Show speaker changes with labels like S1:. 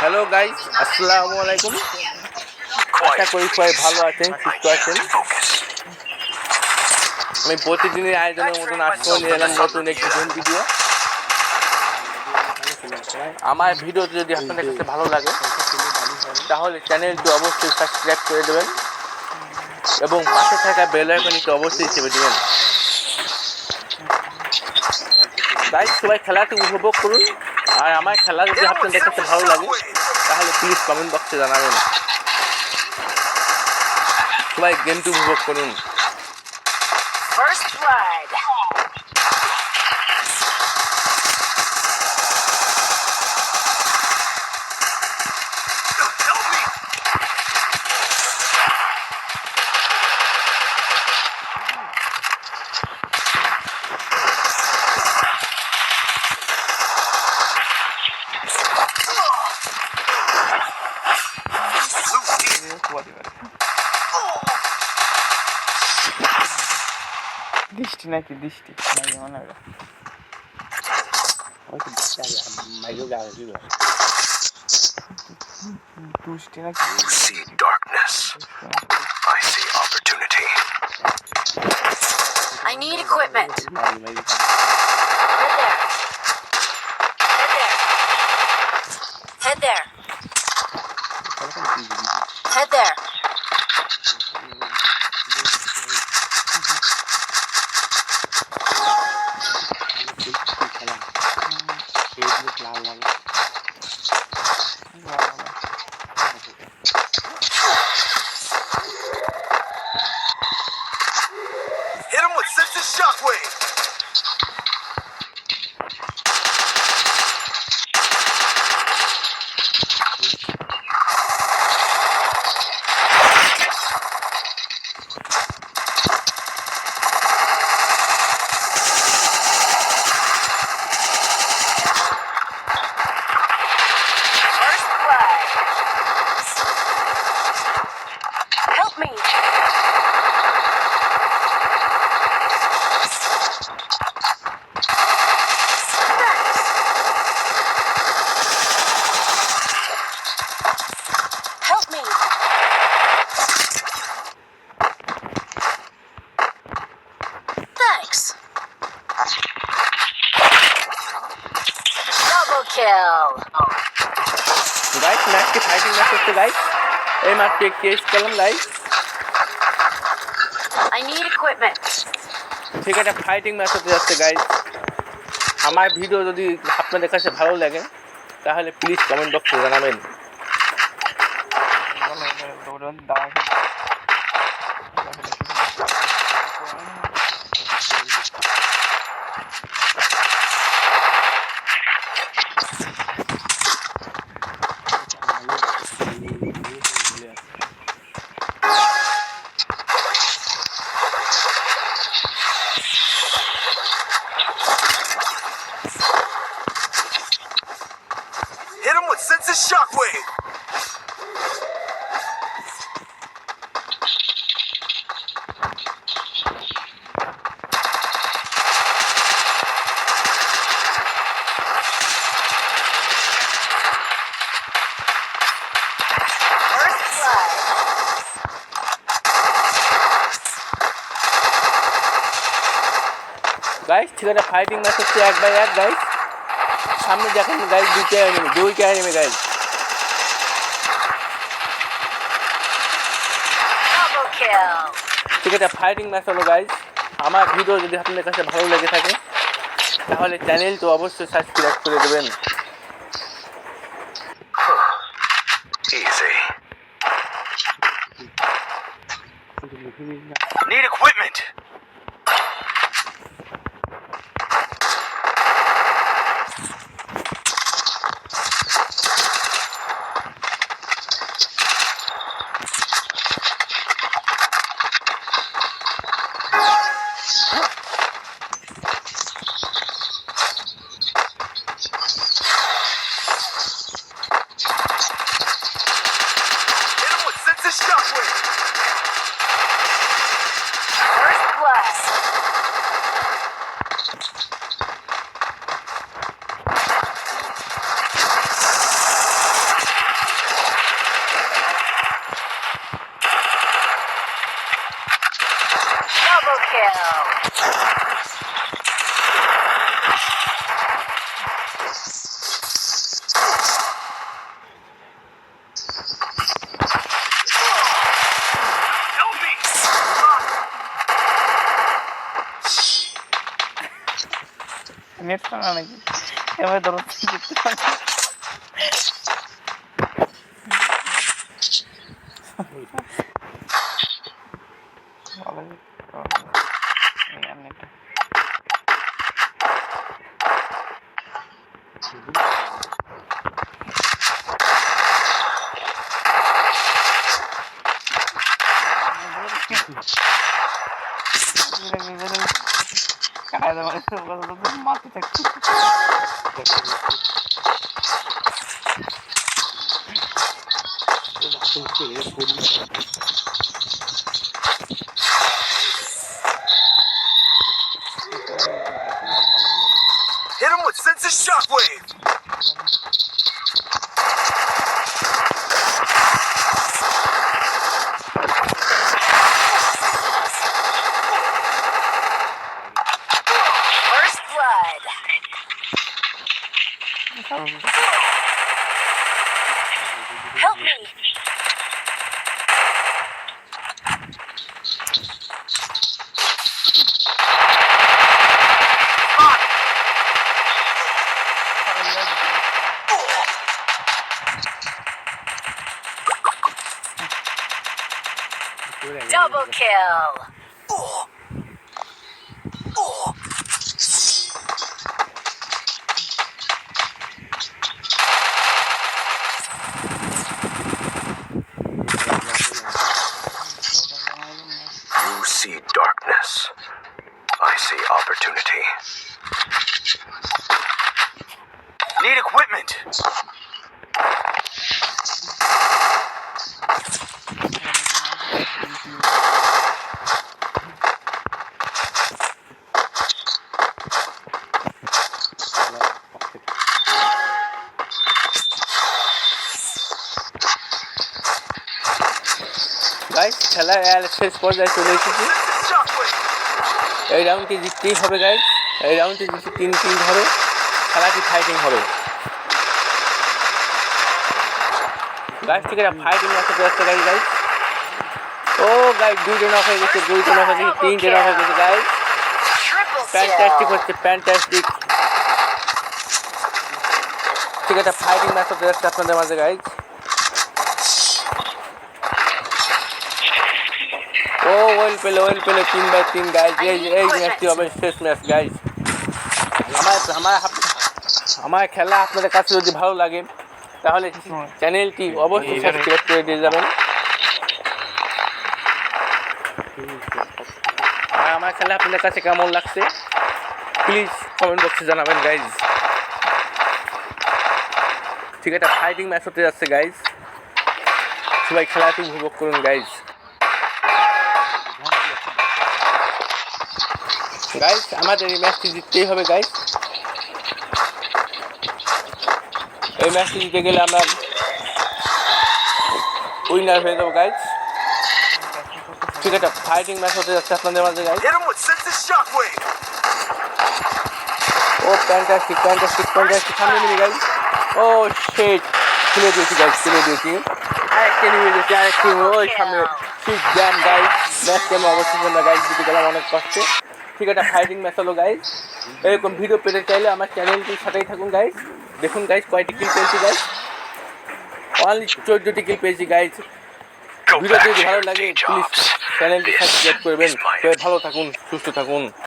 S1: Hello guys, আসসালামু আলাইকুম। আশা করি সবাই ভালো আছেন, সুস্থ আছেন। আমি প্রতিদিনের আয়োজনের মতন আজকেও নিয়ে এলাম নতুন একটি গেম ভিডিও। আমার ভিডিওটি যদি আপনাদের কাছে ভালো লাগে তাহলে চ্যানেলটি অবশ্যই সাবস্ক্রাইব করে দেবেন এবং পাশে থাকা বেল আইকনটি অবশ্যই চেপে দেবেন। গাইস, সবাই খেলাটি উপভোগ করুন। আর আমার খেলা যদি আপনাদের কাছে ভালো লাগে তাহলে প্লিজ কমেন্ট বক্সে জানাবেন। সবাই গেমটি উপভোগ করুন।
S2: First blood.
S3: Help me!
S4: দৃষ্টি নাকি দৃষ্টি নাকি মনে হয় দুষ্টি নাকি
S3: You see darkness. I see opportunity.
S2: I need equipment. Head there. Head there. Head there.
S3: Hit him with senses shockwave.
S2: First blood. Help me. Help me. Thanks. Double kill.
S1: Guys, ম্যাচটি fighting match হচ্ছে guys. এই ম্যাচটি একটি করলাম guys.
S2: I need equipment.
S1: ঠিক আছে, fighting match হতে যাচ্ছে গাইস। আমার ভিডিও যদি আপনাদের কাছে ভালো লাগে তাহলে প্লিজ কমেন্ট বক্সে জানাবেন।
S4: দৌড়ন দাঁড়া
S3: Hit him with senses shockwave.
S2: First blood.
S1: Guys, ঠিক আছে, ফাইটিং ম্যাচ হচ্ছে 1-1 গাইস। সামনে দেখেন গাইস, দুইটা এনিমি গাইস।
S2: Double kill.
S1: ঠিক আছে, ফাইটিং ম্যাচ হলো গাইস। আমার ভিডিও যদি আপনাদের কাছে ভালো লেগে থাকে তাহলে চ্যানেল তো অবশ্যই সাবস্ক্রাইব করে দেবেন।
S3: Easy. Need equipment. Hit him with senses shockwave.
S4: Net না নাকি এভাবে ধরো দেখতে পাচ্ছি মাটি থাকছে
S3: Hit him with sense of shockwave.
S2: First blood. Help me. Double kill.
S3: You see darkness. I see opportunity. Need equipment.
S1: Guys খেলার শেষ পর্যায়ে চলে এসেছি।
S3: Shockwave.
S1: এই রাউন্ডটি জিততেই হবে গাইস। এই রাউন্ডটি জিতে 3-3 হবে, খেলাটি ফাইটিং হবে গাইস। ঠিক আছে, ফাইটিং ম্যাচে যাচ্ছে গাইস। গাইস ও গাইস 2জন অফ হয়ে গেছে, 2জন অফ হয়ে গেছে, 3জন অফ হয়ে গেছে গাইস।
S2: Triple
S1: fantastic
S2: kill.
S1: হচ্ছে, ফ্যান্টাস্টিক। ঠিক আছে, ফাইটিং ম্যাচ হতে যাচ্ছে আপনাদের মাঝে গাইস। ও ওয়েল পেলে 3/3 গাইস। এই ম্যাচটি হবে শেষ ম্যাচ গাইস। আমার খেলা আপনাদের কাছে যদি ভালো লাগে তাহলে চ্যানেলটি অবশ্যই সাবস্ক্রাইব করে দিয়ে যাবেন। আর আমার খেলা আপনাদের কাছে কেমন লাগছে প্লিজ কমেন্ট বক্সে জানাবেন গাইজ। ঠিক আছে, ফাইটিং ম্যাচ হতে যাচ্ছে গাইজ। সবাই খেলাটি উপভোগ করুন গাইজ। গাইজ আমাদের এই ম্যাচটি জিততেই হবে গাইজ। এই ম্যাচটি জিতে গেলে আমরা উইনার হয়ে যাবো গাইজ। ঠিক আছে, ফাইটিং ম্যাচ হতে যাচ্ছে আপনাদের মাঝে guys.
S3: Hit him with sense of shockwave.
S1: ও ফ্যান্টাস্টিক সামনে নিবি গাইজ। ও শেট খুলে দিয়েছি গাইজ, খুলে দিয়েছি। আরেকটা নিয়ে গেছি, আরেকটি ওই সামনে ঠিক জ্যাম গাইজ। ম্যাচটি আমি অবশ্যই না গাইজ, জিতে গেলাম অনেক কষ্টে। ঠিক আছে, ফাইটিং ম্যাচ হলো গাইজ। এরকম ভিডিও পেতে চাইলে আমার চ্যানেলটির সাথেই থাকুন গাইজ। দেখুন গাইজ কয়টি কিল পেয়েছি গাইজ, অনলি 14টি কিল পেয়েছি গাইজ।
S3: Go
S1: ভিডিও
S3: back
S1: যদি
S3: to
S1: ভালো
S3: your
S1: লাগে
S3: day
S1: প্লিজ
S3: jobs.
S1: চ্যানেলটি
S3: This
S1: সাবস্ক্রাইব করবেন।
S3: is my
S1: সবাই ভালো থাকুন, সুস্থ থাকুন।